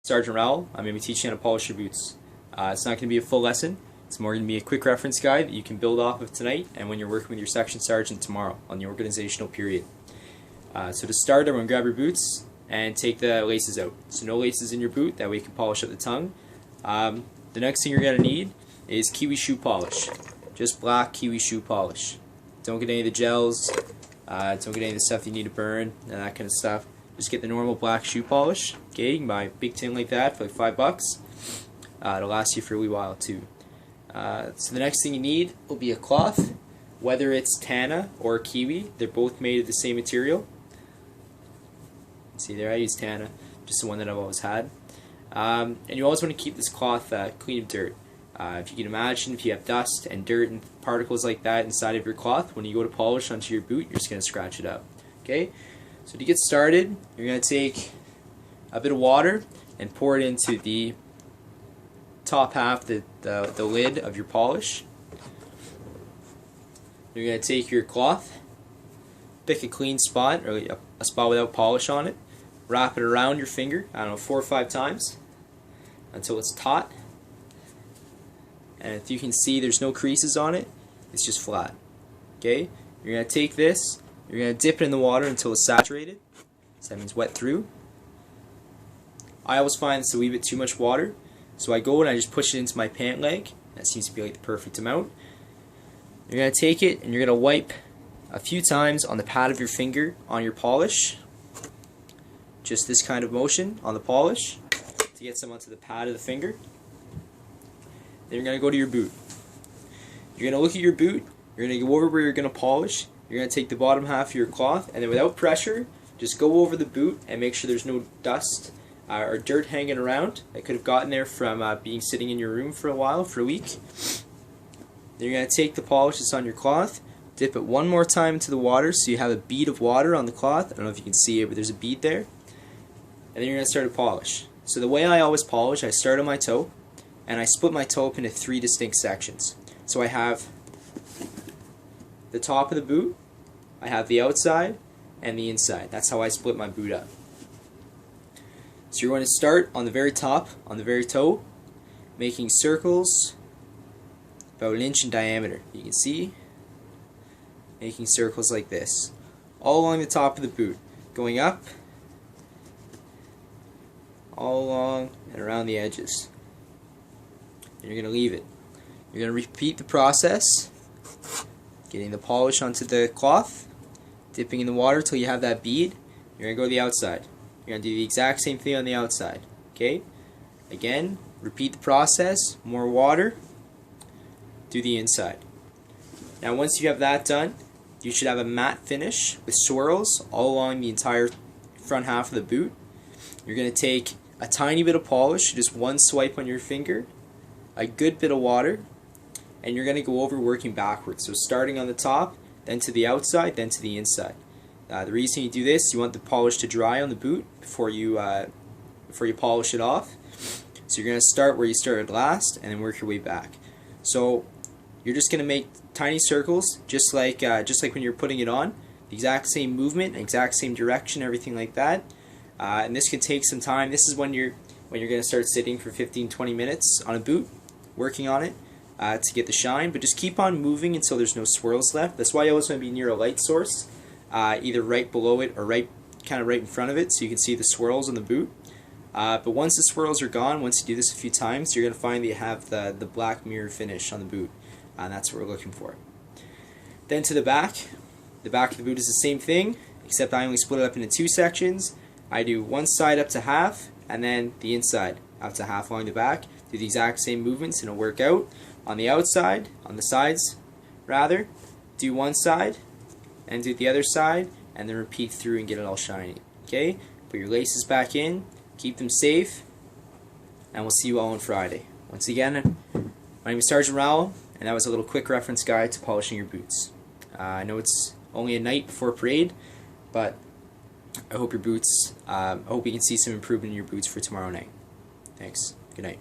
Sergeant Rowell. I'm going to be teaching how to polish your boots. It's not going to be a full lesson. It's more going to be a quick reference guide that you can build off of tonight and when you're working with your section sergeant tomorrow on the organizational period. So to start, I'm going to grab your boots and take the laces out. So no laces in your boot, that way you can polish up the tongue. The next thing you're going to need is kiwi shoe polish. Just black kiwi shoe polish. Don't get any of the gels, don't get any of the stuff you need to burn, and that kind of stuff. Just get the normal black shoe polish. Okay, you can buy a big tin like that for like $5. It'll last you for a wee while too. So the next thing you need will be a cloth, whether it's Tana or Kiwi. They're both made of the same material. See there, I use Tana, just the one that I've always had. And you always want to keep this cloth clean of dirt. If you can imagine, if you have dust and dirt and particles like that inside of your cloth, when you go to polish onto your boot, you're just going to scratch it up. Okay? So to get started, you're going to take a bit of water and pour it into the top half, the lid of your polish. You're going to take your cloth, pick a clean spot, or a spot without polish on it, wrap it around your finger, I don't know, 4 or 5 times until it's taut. And if you can see, there's no creases on it, it's just flat. Okay? You're going to take this, you're going to dip it in the water until it's saturated. So that means wet through. I always find it's a wee bit too much water, so I go and I just push it into my pant leg. That seems to be like the perfect amount. You're going to take it and you're going to wipe a few times on the pad of your finger on your polish. Just this kind of motion on the polish to get some onto the pad of the finger. Then you're going to go to your boot. You're going to look at your boot, you're going to go over where you're going to polish, you're going to take the bottom half of your cloth, and then without pressure, just go over the boot and make sure there's no dust or dirt hanging around that could have gotten there from being sitting in your room for a while, for a week. Then you're going to take the polish that's on your cloth, dip it one more time into the water so you have a bead of water on the cloth. I don't know if you can see it, but there's a bead there. And then you're going to start to polish. So the way I always polish, I start on my toe, and I split my toe up into 3 distinct sections. So I have the top of the boot, I have the outside, and the inside. That's how I split my boot up. So you're going to start on the very top, on the very toe, making circles about 1 inch in diameter. You can see, making circles like this, all along the top of the boot, going up, all along and around the edges. And you're going to leave it. You're going to repeat the process, getting the polish onto the cloth, dipping in the water till you have that bead. You're going to go to the outside. You're going to do the exact same thing on the outside. Okay? Again, repeat the process, more water, do the inside. Now once you have that done, you should have a matte finish with swirls all along the entire front half of the boot. You're going to take a tiny bit of polish, just one swipe on your finger, a good bit of water, and you're going to go over working backwards. So starting on the top, then to the outside, then to the inside. The reason you do this, you want the polish to dry on the boot before you polish it off. So you're going to start where you started last and then work your way back. So you're just going to make tiny circles, just like when you're putting it on. The exact same movement, exact same direction, everything like that. And this can take some time. This is when you're going to start sitting for 15-20 minutes on a boot, working on it to get the shine. But just keep on moving until there's no swirls left. That's why you always want to be near a light source, either right below it or kind of right in front of it, so you can see the swirls on the boot. But once the swirls are gone, once you do this a few times, you're going to find that you have the black mirror finish on the boot. And that's what we're looking for. Then to the back. The back of the boot is the same thing, except I only split it up into 2 sections. I do one side up to half, and then the inside up to half along the back. Do the exact same movements and it'll work out. On the outside, on the sides rather, do one side, and do the other side, and then repeat through and get it all shiny. Okay? Put your laces back in, keep them safe, and we'll see you all on Friday. Once again, my name is Sergeant Rowell, and that was a little quick reference guide to polishing your boots. I know it's only a night before parade, but I hope your boots, I hope you can see some improvement in your boots for tomorrow night. Thanks. Good night.